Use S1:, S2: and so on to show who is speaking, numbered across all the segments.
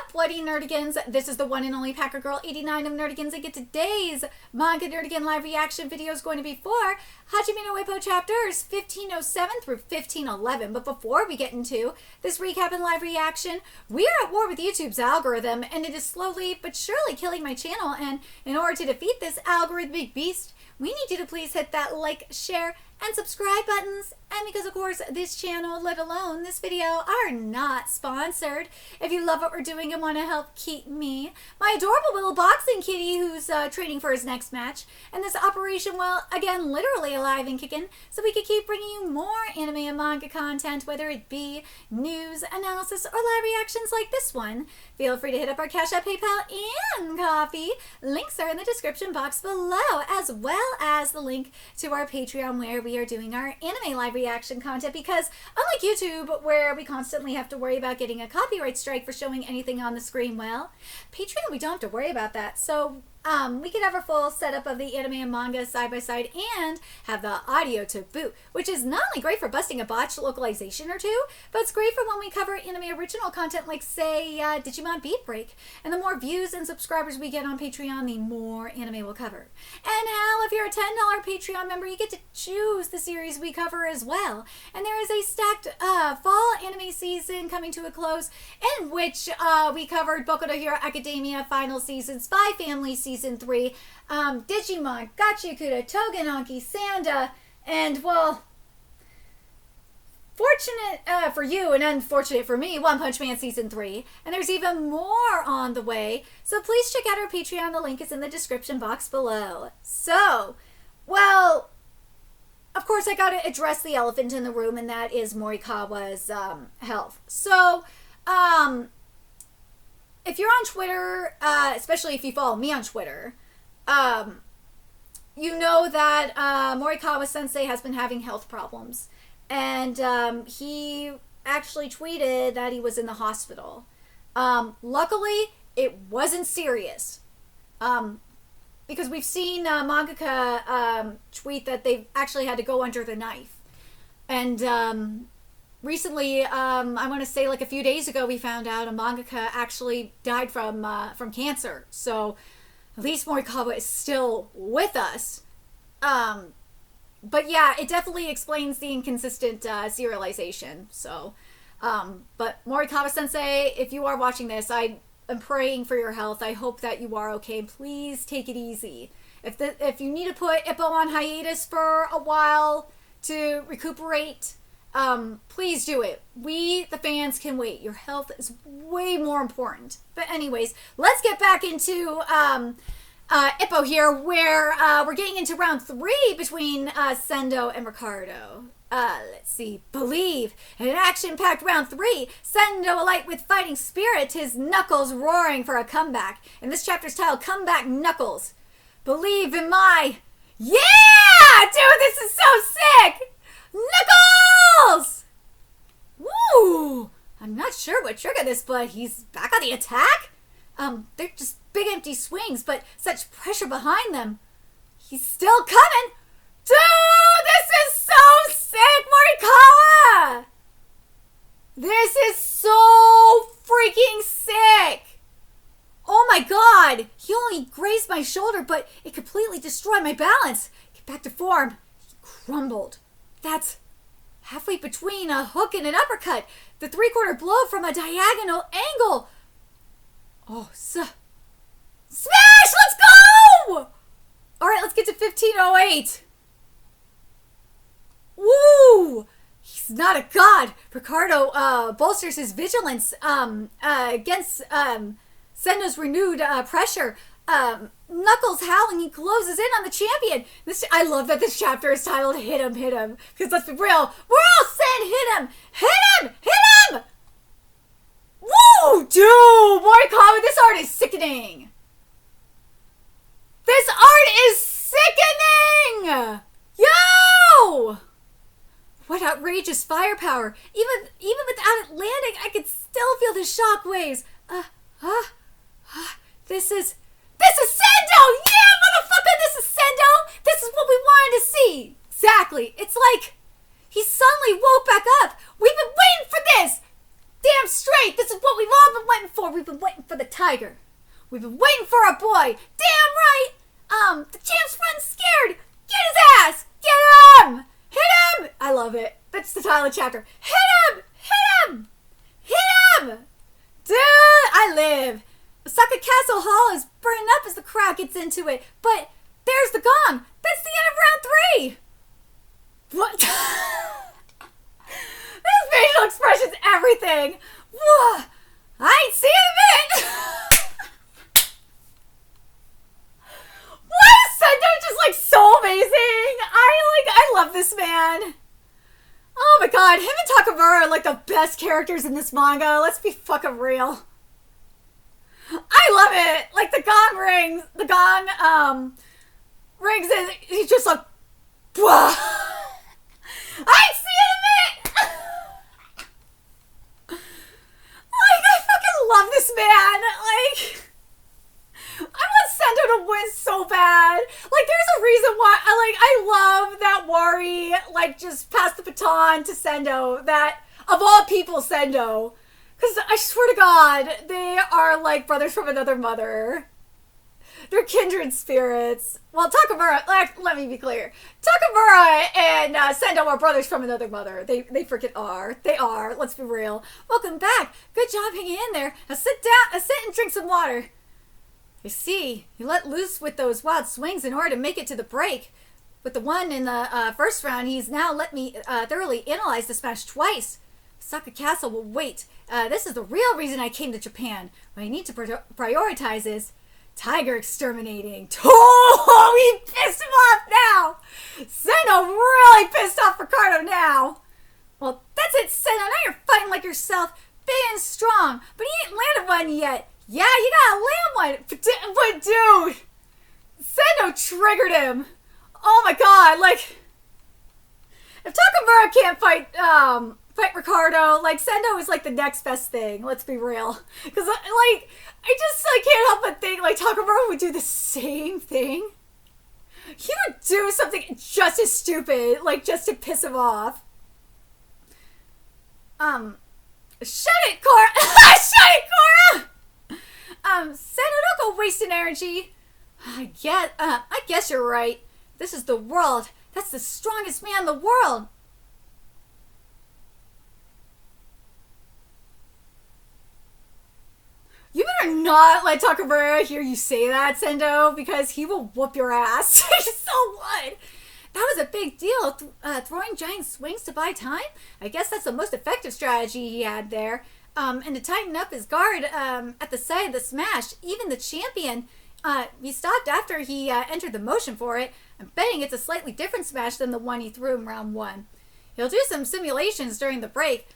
S1: up, bloody nerdigans? This is the one and only Packer Girl 89 of Nerdigans, and get today's Manga Nerdigan live reaction video is going to be for Hajime no Ippo chapters 1507 through 1511. But before we get into this recap and live reaction, we are at war with YouTube's algorithm, and it is slowly but surely killing my channel. And in order to defeat this algorithmic beast, we need you to please hit that like, share, and subscribe buttons. And because of course this channel, let alone this video, are not sponsored, if you love what we're doing and want to help keep me, my adorable little boxing kitty who's training for his next match, and this operation, well, again, literally alive and kicking, so we could keep bringing you more anime and manga content, whether it be news, analysis, or live reactions like this one, feel free to hit up our Cash App, PayPal, and Coffee. Links are in the description box below, as well as the link to our Patreon where we are doing our anime live reaction content, because unlike YouTube where we constantly have to worry about getting a copyright strike for showing anything on the screen, well, Patreon, we don't have to worry about that. So we can have a full setup of the anime and manga side by side and have the audio to boot, which is not only great for busting a botched localization or two, but it's great for when we cover anime original content like, say, Digimon Beat Break. And the more views and subscribers we get on Patreon, the more anime we'll cover. And hell, if you're a $10 Patreon member, you get to choose the series we cover as well. And there is a stacked fall anime season coming to a close, in which we covered Boku no Hero Academia Final Season, Spy Family Season 3, Digimon, Gachikura, Togenanki, Sanda, and, well, fortunate for you and unfortunate for me, One Punch Man Season 3. And there's even more on the way, so please check out our Patreon. The link is in the description box below. So, well, of course I gotta address the elephant in the room, and that is Morikawa's health. So, if you're on Twitter, especially if you follow me on Twitter, you know that Morikawa Sensei has been having health problems. And he actually tweeted that he was in the hospital. Luckily, it wasn't serious. Because we've seen mangaka tweet that they've actually had to go under the knife. And recently, I want to say like a few days ago, we found out a mangaka actually died from cancer. So at least Morikawa is still with us. But yeah, it definitely explains the inconsistent serialization. So, but Morikawa Sensei, if you are watching this, I am praying for your health. I hope that you are okay. Please take it easy. If you need to put Ippo on hiatus for a while to recuperate, please do it. We, the fans, can wait. Your health is way more important. But anyways, let's get back into Ippo here, where we're getting into round 3 between Sendo and Ricardo. Let's see. Believe. In an action-packed round 3, Sendo alight with fighting spirit, his knuckles roaring for a comeback. And this chapter's titled Comeback Knuckles. Believe in my... Yeah! Dude, this is so sick! Knuckles! Woo! I'm not sure what triggered this, but he's back on the attack? They're just big empty swings, but such pressure behind them. He's still coming! Dude, this is so sick, Morikawa! This is so freaking sick! Oh my god! He only grazed my shoulder, but it completely destroyed my balance. Get back to form. He crumbled. That's halfway between a hook and an uppercut. The 3/4 blow from a diagonal angle. Oh, smash! Let's go! Alright, let's get to 1508. Woo! He's not a god. Ricardo bolsters his vigilance against Sendo's renewed pressure. Knuckles howling, he closes in on the champion. I love that this chapter is titled Hit Him, Hit Him. Because let's be real, we're all saying hit him! Hit him! Hit him! Woo! Dude! Morikawa, this art is sickening! This art is sickening! Yo! What outrageous firepower! Even without it landing, I could still feel the shockwaves. This is Sendo! Yeah, motherfucker! This is Sendo! This is what we wanted to see! Exactly. It's like he suddenly woke back up. We've been waiting for this! Damn straight! This is what we've all been waiting for! for? We've been waiting for the tiger. We've been waiting for our boy. Damn right. The champ's friend's scared. Get his ass. Get him. Hit him. I love it. That's the title of the chapter. Hit him. Hit him. Hit him. Dude, I live. Osaka Castle Hall is burning up as the crowd gets into it. But there's the gong. That's the end of round 3. What? This facial expression's everything. Whoa. I ain't seen him in a minute. Why is Sendo just like so amazing? I love this man. Oh my god, him and Takamura are like the best characters in this manga. Let's be fucking real. I love it. Like the gong rings and he's just like, whoa. I ain't seen him in a minute. Like, I fucking love this man. Like, I want Sendo to win so bad. Like, there's a reason why I love that Wari, like, just passed the baton to Sendo. That, of all people, Sendo. Because I swear to God, they are like brothers from another mother. They're kindred spirits. Well, Takamura, let me be clear. Takamura and Sendo are brothers from another mother. They freaking are. They are. Let's be real. Welcome back. Good job hanging in there. Now sit down. Sit and drink some water. You see, you let loose with those wild swings in order to make it to the break. With the one in the first round, he's now let me thoroughly analyze the smash twice. Osaka Castle will wait. This is the real reason I came to Japan. What I need to prioritize is tiger exterminating. Oh, he pissed him off now. Sendo really pissed off Ricardo now. Well, that's it, Sendo. Now you're fighting like yourself, big and strong, but he ain't landed one yet. Yeah, you gotta land one. But dude, Sendo triggered him. Oh my god, like, if Takamura can't fight Ricardo, like, Sendo is like the next best thing. Let's be real. Because, like, I just, like, can't help but think, like, Takamura would do the same thing. He would do something just as stupid, like, just to piss him off. Shut it, Cora! Shut it, Cora! Sendo, don't go wasting energy. I guess you're right. This is the world. That's the strongest man in the world. You better not let Takamura hear you say that, Sendo, because he will whoop your ass. He so would. That was a big deal, throwing giant swings to buy time. I guess that's the most effective strategy he had there. And to tighten up his guard at the sight of the smash, even the champion, he stopped after he entered the motion for it. I'm betting it's a slightly different smash than the one he threw in round 1. He'll do some simulations during the break.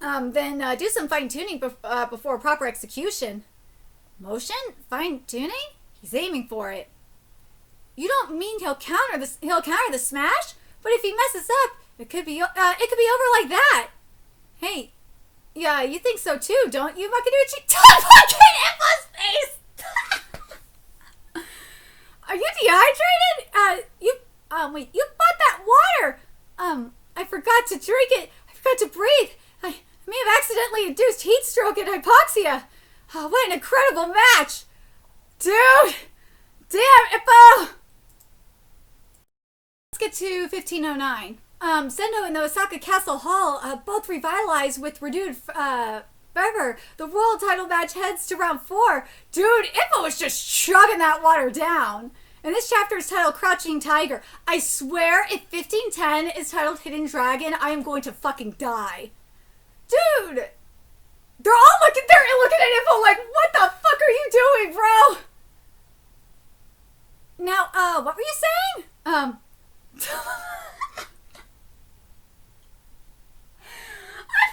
S1: Then do some fine-tuning before proper execution. Motion? Fine-tuning? He's aiming for it. You don't mean he'll counter the smash? But if he messes up, it could be over like that. Hey, yeah, you think so too, don't you, Makinuchi? Fucking Ippo's face! Are you dehydrated? Wait, you bought that water! I forgot to drink it. I forgot to breathe. I may have accidentally induced heat stroke and hypoxia. Oh, what an incredible match! Dude! Damn, Ippo! Let's get to 1509. Sendo and the Osaka Castle Hall both revitalized with renewed fervor. The world title match heads to round 4. Dude, Ippo was just chugging that water down. And this chapter is titled Crouching Tiger. I swear, if 1510 is titled Hidden Dragon, I am going to fucking die. Dude! They're all looking at Ippo like, what the fuck are you doing, bro? Now, what were you saying? I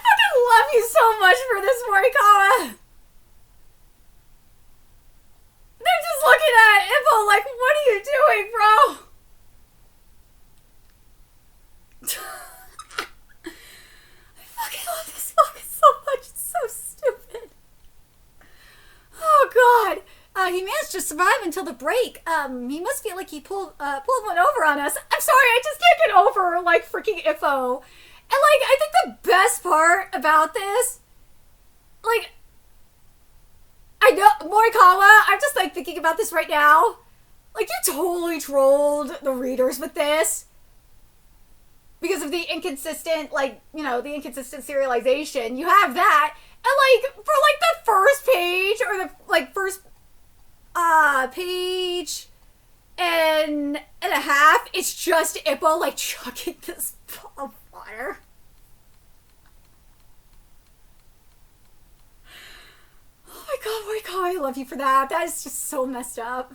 S1: fucking love you so much for this, Morikawa. They're just looking at Ippo like, what are you doing, bro? I fucking love this manga so much. It's so stupid. Oh, God. He managed to survive until the break. He must feel like he pulled one over on us. I'm sorry, I just can't get over, like, freaking Ippo. And, like, I think the best part about this, like, Morikawa, I'm just like thinking about this right now. Like, you totally trolled the readers with this. Because of the inconsistent, like, you know, the inconsistent serialization. You have that. And, like, for, like, the first page, or the, like, first, page and a half, it's just Ippo, like, chugging this ball of water. Oh my god, Morikawa, I love you for that. That is just so messed up.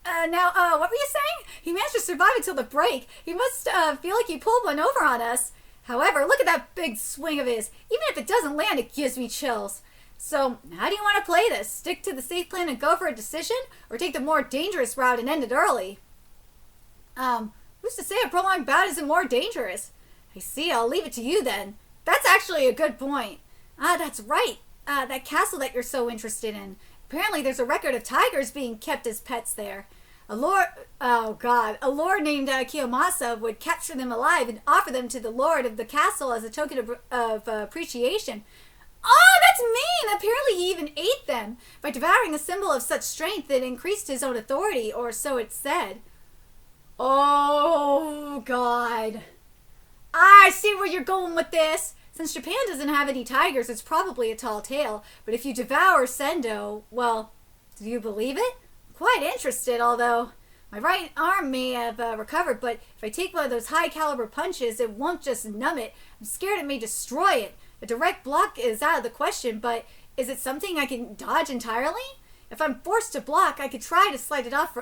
S1: Now, what were you saying? He managed to survive until the break. He must, feel like he pulled one over on us. However, look at that big swing of his. Even if it doesn't land, it gives me chills. So, how do you want to play this? Stick to the safe plan and go for a decision? Or take the more dangerous route and end it early? Who's to say a prolonged bout isn't more dangerous? I see, I'll leave it to you then. That's actually a good point. Ah, that's right. That castle that you're so interested in. Apparently there's a record of tigers being kept as pets there. A lord named Kiyomasa would capture them alive and offer them to the lord of the castle as a token of appreciation. Oh, that's mean! Apparently he even ate them. By devouring a symbol of such strength, it increased his own authority, or so it said. Oh, God. I see where you're going with this. Since Japan doesn't have any tigers, it's probably a tall tale. But if you devour Sendo, well, do you believe it? I'm quite interested, although my right arm may have recovered, but if I take one of those high-caliber punches, it won't just numb it. I'm scared it may destroy it. A direct block is out of the question, but is it something I can dodge entirely? If I'm forced to block, I could try to slide it off.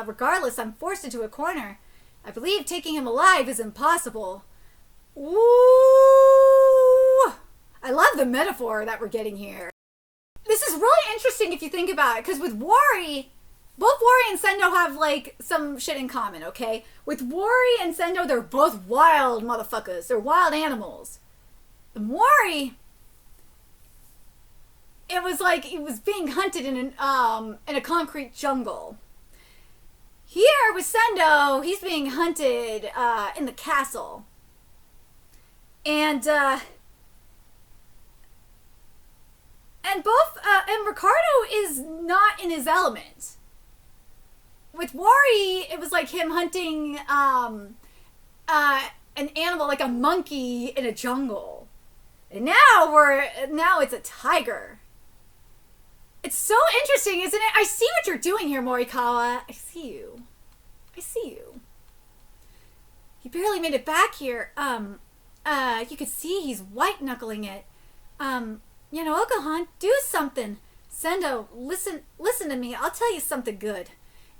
S1: Regardless, I'm forced into a corner. I believe taking him alive is impossible. Ooh! I love the metaphor that we're getting here. This is really interesting if you think about it, because with Wari, both Wari and Sendo have, like, some shit in common, okay? With Wari and Sendo, they're both wild motherfuckers. They're wild animals. The Wari, it was like he was being hunted in a concrete jungle. Here with Sendo, he's being hunted in the castle. And Ricardo is not in his element. With Wari, it was like him hunting an animal, like a monkey in a jungle. And now it's a tiger. It's so interesting, isn't it? I see what you're doing here, Morikawa. I see you. He barely made it back here. You could see he's white-knuckling it. Okahan, do something. Sendo, listen to me. I'll tell you something good.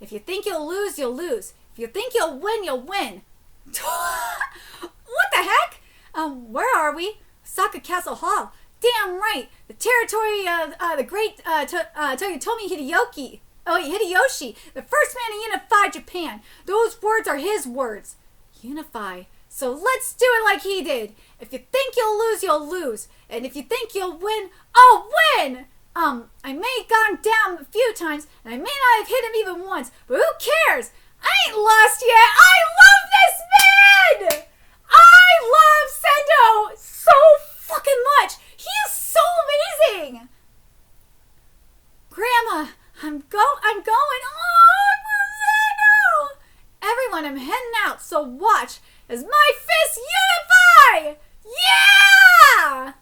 S1: If you think you'll lose, you'll lose. If you think you'll win, you'll win. What the heck? Where are we? Osaka Castle Hall. Damn right. The territory of the great Toyotomi Hideyoshi, the first man to unify Japan. Those words are his words. Unify. So let's do it like he did. If you think you'll lose, you'll lose. And if you think you'll win, I'll win! I may have gone down a few times, and I may not have hit him even once, but who cares? I ain't lost yet. I love this man! I love Sendo so fucking much. He is so amazing. Grandma, I'm going. Oh, Sendo! Everyone, I'm heading out, so watch as my fists unify! Yeah!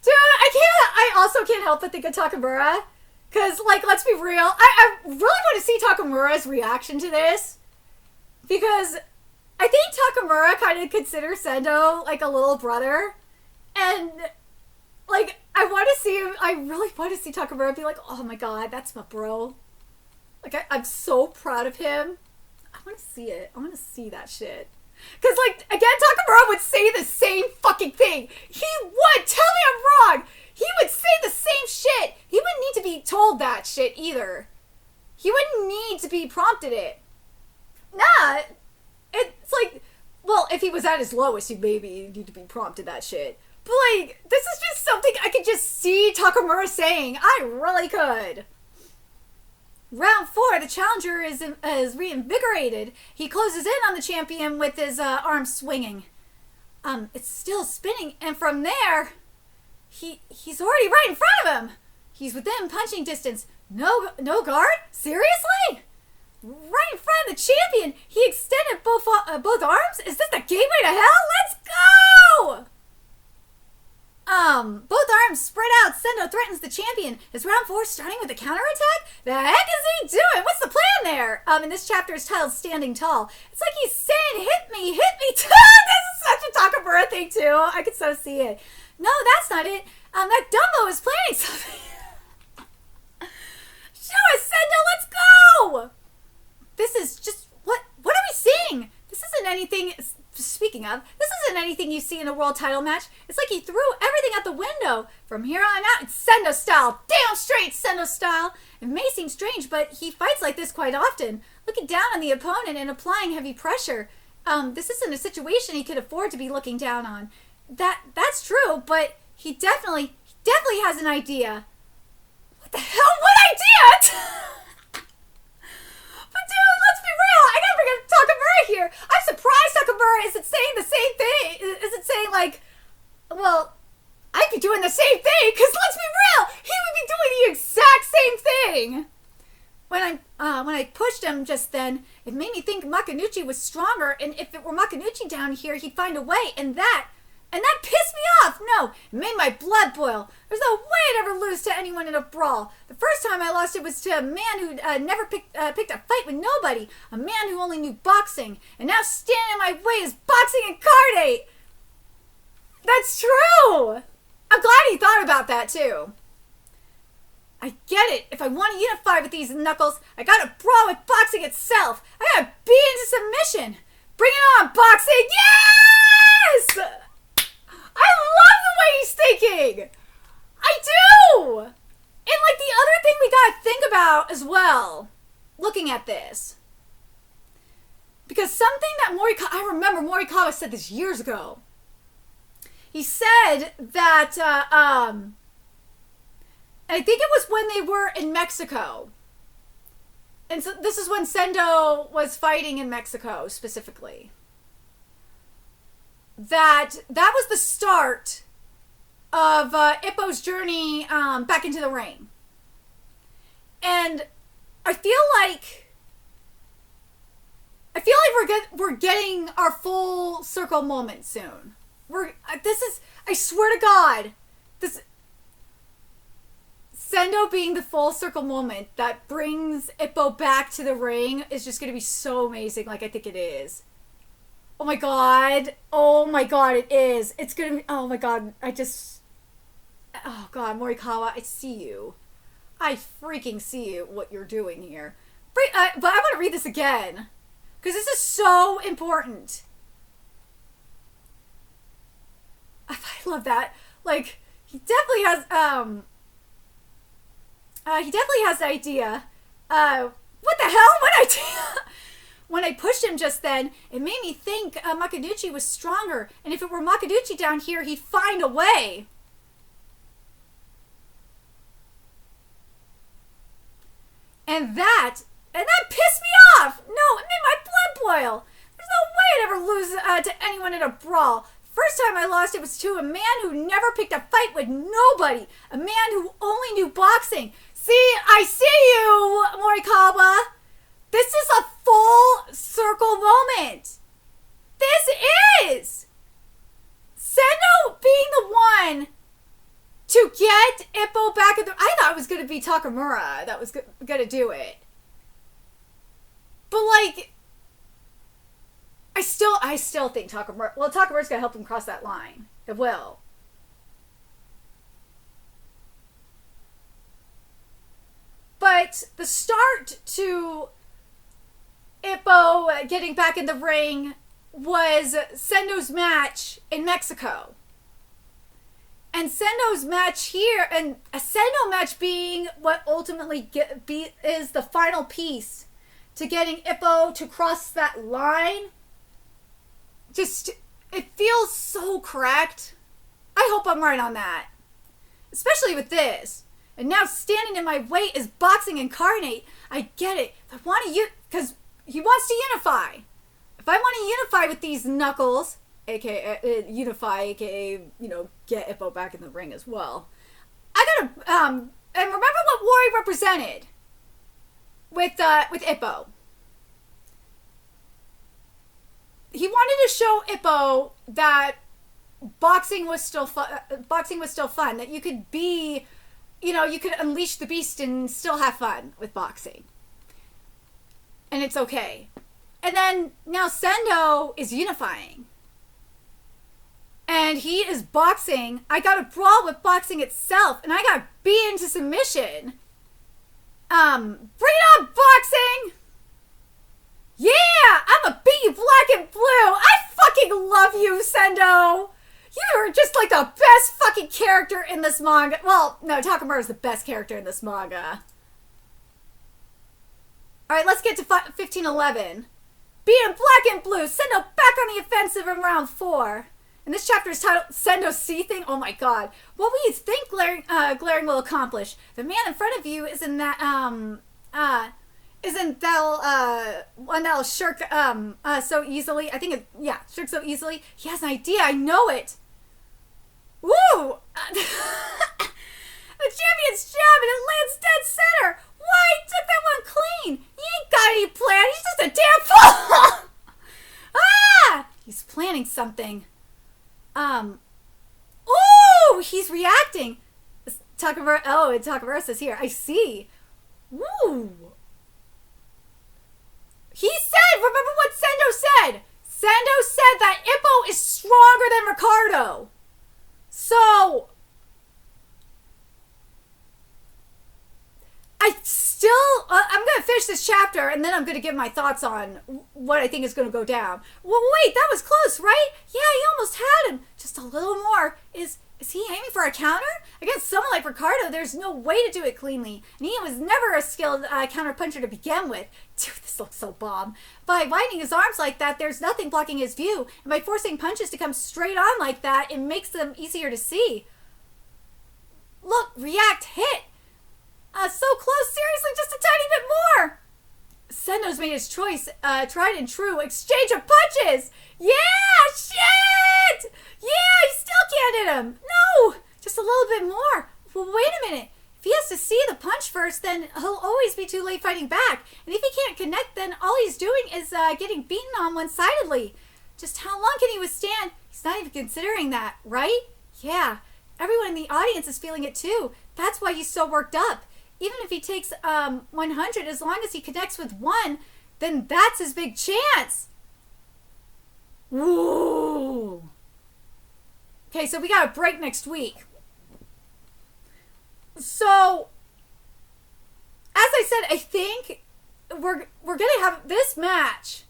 S1: Dude, I also can't help but think of Takamura. Because, like, let's be real. I really want to see Takamura's reaction to this. Because I think Takamura kind of considers Sendo, like, a little brother. And, like, I really want to see Takamura be like, oh my god, that's my bro. Like, I'm so proud of him. I want to see it. I want to see that shit. Because, like, again, Takamura would say the same fucking thing. He would. Tell me I'm wrong. He would say the same shit. He wouldn't need to be told that shit either. He wouldn't need to be prompted it. Nah. It's like, well, if he was at his lowest, he'd maybe need to be prompted that shit. But, like, this is just something I could just see Takamura saying. I really could. Round 4, the challenger is reinvigorated. He closes in on the champion with his arms swinging. It's still spinning, and from there, he's already right in front of him. He's within punching distance. No guard? Seriously? Right in front of the champion, he extended both arms? Is this the gateway to hell? Let's go! Both arms spread out, Sendo threatens the champion. Is round 4 starting with a counterattack? The heck is he doing? What's the plan there? And this chapter is titled Standing Tall. It's like he's saying, hit me. This is such a Takamura thing too. I could so see it. No, that's not it. That Dumbo is planning something. Show us, Sendo, let's go! This is just, what are we seeing? This isn't anything, speaking of, this isn't anything you see in a world title match. It's like he threw everything out the window. From here on out, it's Sendo style. Damn straight Sendo style. It may seem strange, but he fights like this quite often. Looking down on the opponent and applying heavy pressure. This isn't a situation he could afford to be looking down on. That's true, but he definitely has an idea. What the hell? What idea? But dude, let's be real. I gotta bring up Takamura here. I'm surprised Takamura isn't saying the same thing. Isn't saying like, well, I'd be doing the same thing. Because let's be real, he would be doing the exact same thing. When I pushed him just then, it made me think Makunuchi was stronger, and if it were Makunuchi down here, he'd find a way, and that pissed me off. No, it made my blood boil. There's no way I'd ever lose to anyone in a brawl. The first time I lost it was to a man who never picked a fight with nobody, a man who only knew boxing, and now standing in my way is boxing incarnate. That's true. I'm glad he thought about that too. I get it. If I want to unify with these knuckles, I gotta brawl with boxing itself. I gotta beat into submission. Bring it on, boxing! Yes! I love the way he's thinking! I do! And like the other thing we gotta think about as well, looking at this. Because something that I remember Morikawa said this years ago. He said that, I think it was when they were in Mexico. And so this is when Sendo was fighting in Mexico specifically. That was the start of Ippo's journey back into the ring. And I feel like we're getting our full circle moment soon. I swear to God, Sendo being the full circle moment that brings Ippo back to the ring is just going to be so amazing, like I think it is. Oh my God, it is. It's going to be, oh my God, oh God, Morikawa, I see you. I freaking see you, what you're doing here. But I want to read this again, because this is so important. I love that. Like, he definitely has the idea. What the hell? What idea? When I pushed him just then, it made me think Makunuchi was stronger. And if it were Makunuchi down here, he'd find a way. And that pissed me off. No, it made my blood boil. There's no way I'd ever lose to anyone in a brawl. First time I lost it was to a man who never picked a fight with nobody. A man who only knew boxing. See, I see you, Morikawa. This is a full circle moment. This is Sendo being the one to get Ippo back in the... I thought it was going to be Takamura that was going to do it. But like... I still think Takamura... Well, Takamura's going to help him cross that line. It will. But the start to Ippo getting back in the ring was Sendo's match in Mexico. And Sendo's match here, and a Sendo match being what ultimately is the final piece to getting Ippo to cross that line. Just, it feels so correct. I hope I'm right on that. Especially with this. And now standing in my way is boxing incarnate. I get it. I want to because he wants to unify. If I want to unify with these knuckles, aka unify, aka, get Ippo back in the ring as well. I gotta, and Wari represented with Ippo. He wanted to show Ippo that boxing was still fun. That you could be, you could unleash the beast and still have fun with boxing. And it's okay. And then now Sendo is unifying. And he is boxing. I got a brawl with boxing itself, and I got beat into submission. Bring it on, boxing! Yeah, I'm gonna beat you black and blue. I fucking love you, Sendo. You're just like the best fucking character in this manga. Well, no, Takamura is the best character in this manga. Alright, let's get to 1511. Beating black and blue. Sendo back on the offensive in round 4. And this chapter is titled Sendo See Thing. Oh my god. What will you think glaring will accomplish? The man in front of you isn't that one that'll shirk so easily. I think shirk so easily. He has an idea, I know it. Woo! The champion's jab and it lands dead center. Why? He took that one clean. He ain't got any plan. He's just a damn fool. Ah! He's planning something. Ooh! He's reacting. Takamura says here. I see. Woo! He said, remember what Sendo said? Sendo said that Ippo is stronger than Ricardo. So, I'm going to finish this chapter and then I'm going to give my thoughts on what I think is going to go down. Well, wait, that was close, right? Yeah, he almost had him. Just a little more. Is he aiming for a counter? Against someone like Ricardo, there's no way to do it cleanly. And he was never a skilled counter puncher to begin with. Dude, this looks so bomb. By widening his arms like that, there's nothing blocking his view. And by forcing punches to come straight on like that, it makes them easier to see. Look, react, hit. So close, seriously, just a tiny bit more. Sendo's made his choice, tried and true, exchange of punches. Yeah, shit! Yeah, he still can't hit him. No, just a little bit more. Well, wait a minute. If he has to see the punch first, then he'll always be too late fighting back. And if he can't connect, then all he's doing is getting beaten on one-sidedly. Just how long can he withstand? He's not even considering that, right? Yeah, everyone in the audience is feeling it too. That's why he's so worked up. Even if he takes 100, as long as he connects with 1, then that's his big chance. Woo! Okay, so we got a break next week. So, as I said, I think we're gonna have this match.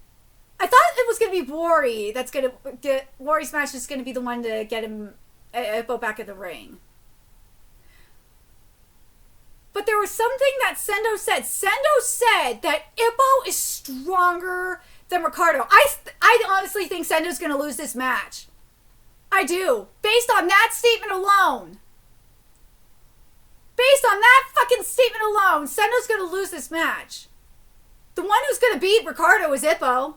S1: I thought it was gonna be Wari that's gonna get Wari's match is gonna be the one to get him Ippo back in the ring. But there was something that Sendo said. Sendo said that Ippo is stronger than Ricardo. I honestly think Sendo's going to lose this match. I do. Based on that statement alone. Based on that fucking statement alone, Sendo's going to lose this match. The one who's going to beat Ricardo is Ippo.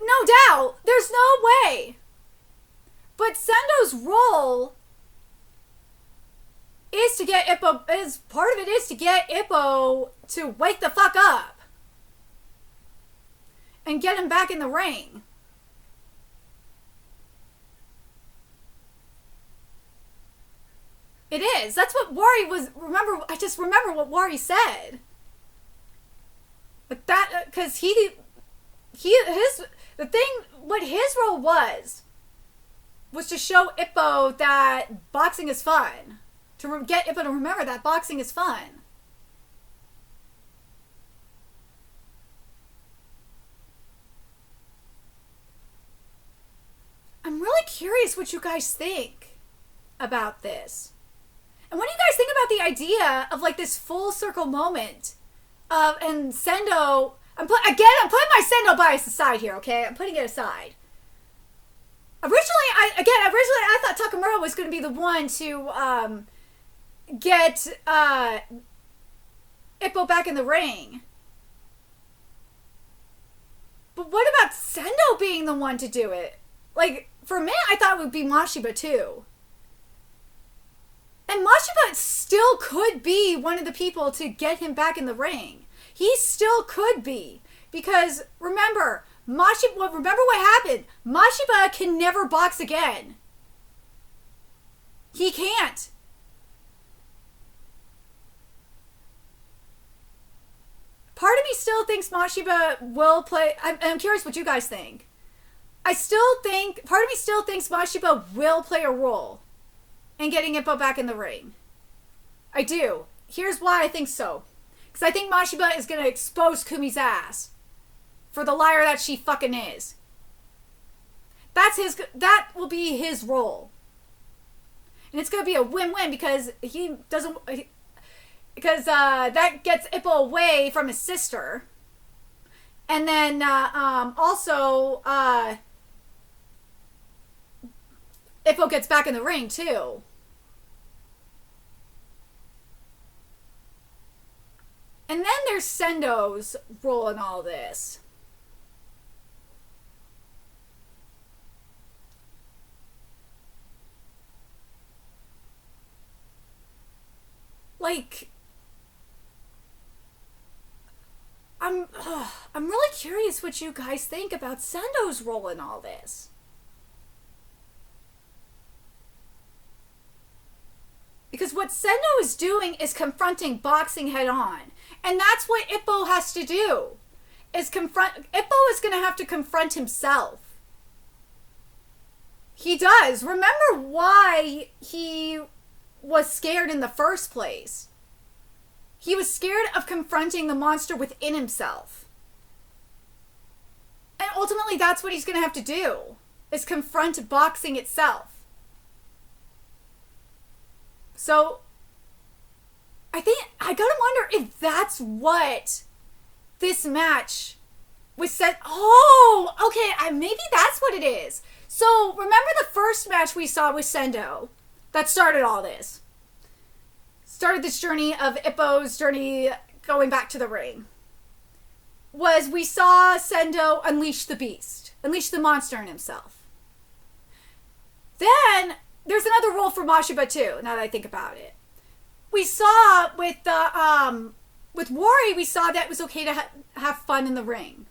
S1: No doubt. There's no way. But Sendo's role is to get Ippo, part of it is to get Ippo to wake the fuck up and get him back in the ring. It is. That's what Wari was. I just remember what Wari said. But that, because what his role was to show Ippo that boxing is fun. To get Ippo to remember that boxing is fun. I'm really curious what you guys think about this. And what do you guys think about the idea of like this full circle moment and Sendo, I'm putting my Sendo bias aside here, okay? I'm putting it aside. Originally I thought Takamura was going to be the one to get Ippo back in the ring. But what about Sendo being the one to do it? Like, for me, I thought it would be Mashiba too. And Mashiba still could be one of the people to get him back in the ring. He still could be. Because remember what happened. Mashiba can never box again. He can't. Part of me still thinks Mashiba will play. I'm curious what you guys think. Part of me still thinks Mashiba will play a role in getting Ippo back in the ring. I do. Here's why I think so. Because I think Mashiba is going to expose Kumi's ass for the liar that she fucking is. That will be his role. And it's going to be a win-win because that gets Ippo away from his sister. And then also Ippo gets back in the ring too. And then there's Sendo's role in all this. Like, I'm really curious what you guys think about Sendo's role in all this. Because what Sendo is doing is confronting boxing head on. And that's what Ippo has to do. Ippo is going to have to confront himself. He does. Remember why he was scared in the first place. He was scared of confronting the monster within himself. And ultimately that's what he's going to have to do, is confront boxing itself. So I gotta wonder if that's what this match was said. Oh, okay, maybe that's what it is. So remember the first match we saw with Sendo that started all this? Started this journey of Ippo's journey going back to the ring. Was we saw Sendo unleash the beast. Unleash the monster in himself. Then there's another role for Mashiba too, now that I think about it. We saw with Wari, we saw that it was okay to have fun in the ring.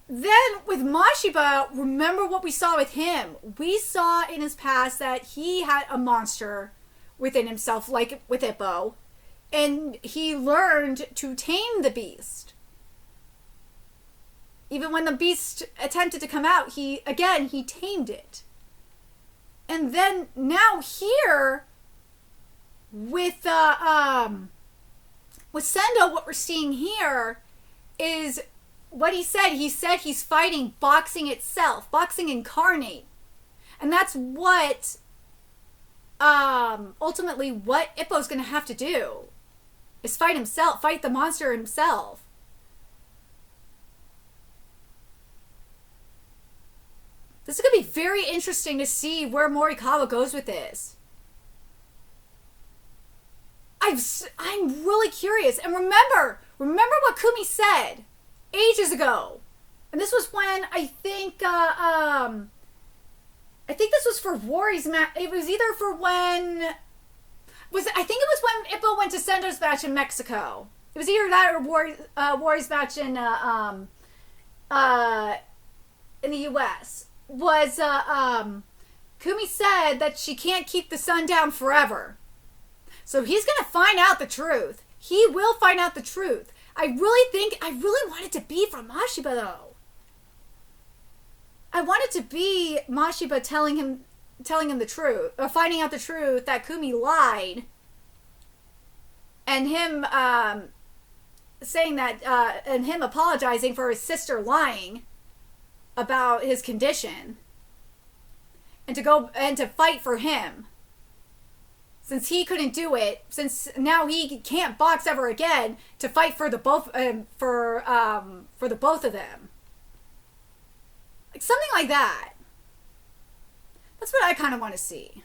S1: Then with Mashiba, remember what we saw with him. We saw in his past that he had a monster within himself, like with Ippo, and he learned to tame the beast. Even when the beast attempted to come out, he tamed it. And then now here with Sendo, what we're seeing here is what he said. He said he's fighting boxing itself, boxing incarnate. And that's what ultimately what Ippo's going to have to do, is fight himself, fight the monster himself. This is going to be very interesting to see where Morikawa goes with this. I'm really curious. And remember what Kumi said ages ago. And this was when I think this was for Wari's match. It was either for when I think it was when Ippo went to Sendo's match in Mexico. It was either that or Wari's match in the US. Was Kumi said that she can't keep the sun down forever. So he's going to find out the truth. He will find out the truth. I really want it to be from Mashiba though. I want it to be Mashiba telling him the truth, or finding out the truth that Kumi lied, and him saying that, and him apologizing for his sister lying about his condition, and to fight for him, since he couldn't do it, since now he can't box ever again, to fight for the both of them. Like something like that. That's what I kind of want to see.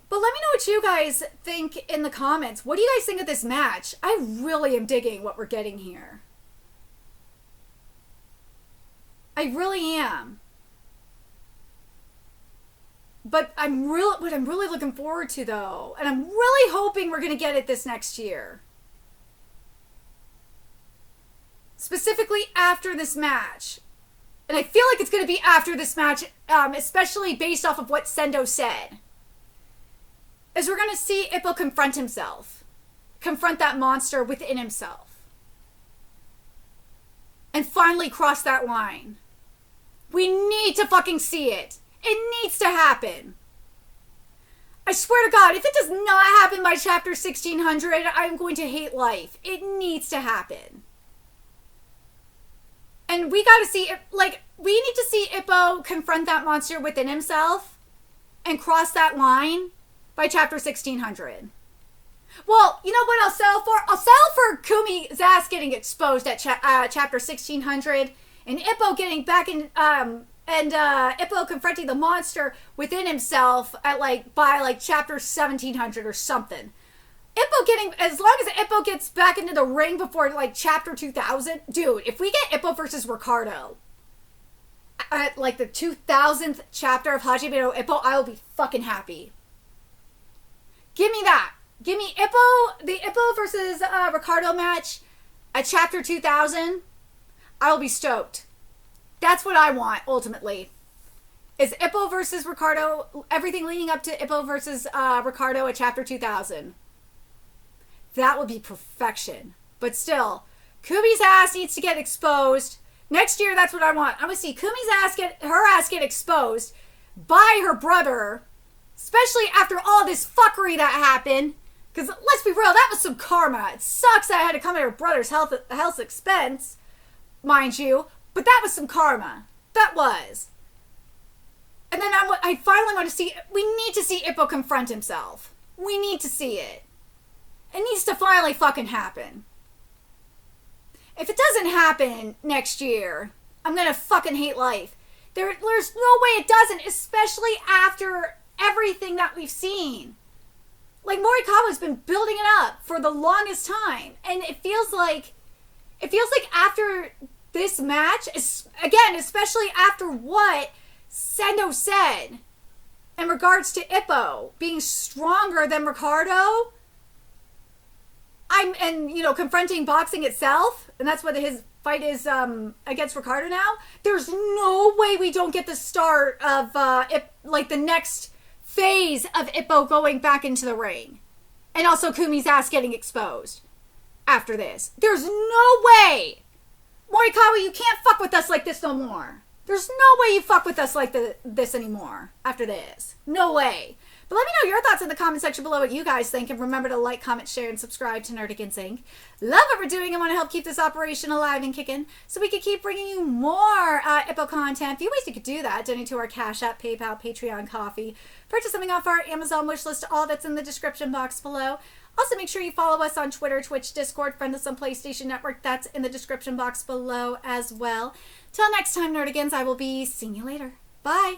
S1: But let me know what you guys think in the comments. What do you guys think of this match? I really am digging what we're getting here. I really am. But what I'm really looking forward to, though, and I'm really hoping we're going to get it this next year, specifically after this match, and I feel like it's going to be after this match, especially based off of what Sendo said, is we're going to see Ippo confront himself, confront that monster within himself, and finally cross that line. We need to fucking see it. It needs to happen. I swear to God, if it does not happen by chapter 1600, I'm going to hate life. It needs to happen. And we gotta see, we need to see Ippo confront that monster within himself and cross that line by chapter 1600. Well, you know what I'll settle for? I'll settle for Kumi's ass getting exposed at chapter 1600 and Ippo getting back in, Ippo confronting the monster within himself at by chapter 1700 or something. As long as Ippo gets back into the ring before chapter 2000, dude, if we get Ippo versus Ricardo at the 2000th chapter of Hajime no Ippo, I will be fucking happy. Give me that. Give me the Ippo versus Ricardo match at chapter 2000. I will be stoked. That's what I want, ultimately. Is Ippo versus Ricardo, everything leading up to Ippo versus Ricardo at chapter 2000. That would be perfection. But still, Kumi's ass needs to get exposed. Next year, that's what I want. I want to see Kumi's ass get exposed by her brother, especially after all this fuckery that happened. Because let's be real, that was some karma. It sucks that I had to come at her brother's health expense, mind you. But that was some karma. That was. And then I finally want to see, we need to see Ippo confront himself. We need to see it. It needs to finally fucking happen. If it doesn't happen next year, I'm gonna fucking hate life. There's no way it doesn't, especially after everything that we've seen. Morikawa's been building it up for the longest time. And it feels like after this match, again, especially after what Sendo said in regards to Ippo being stronger than Ricardo, confronting boxing itself, and that's what his fight is against Ricardo now. There's no way we don't get the start of the next phase of Ippo going back into the ring, and also Kumi's ass getting exposed after this. There's no way. Morikawa, you can't fuck with us like this no more. There's no way you fuck with us like this anymore after this. No way. But let me know your thoughts in the comment section below what you guys think. And remember to like, comment, share, and subscribe to Nerdigans Inc. Love what we're doing and want to help keep this operation alive and kicking so we can keep bringing you more Ippo content. A few ways you could do that. Donate to our Cash App, PayPal, Patreon, Coffee. Purchase something off our Amazon wish list. All that's in the description box below. Also, make sure you follow us on Twitter, Twitch, Discord, friend us on PlayStation Network. That's in the description box below as well. Till next time, Nerdigans, I will be seeing you later. Bye.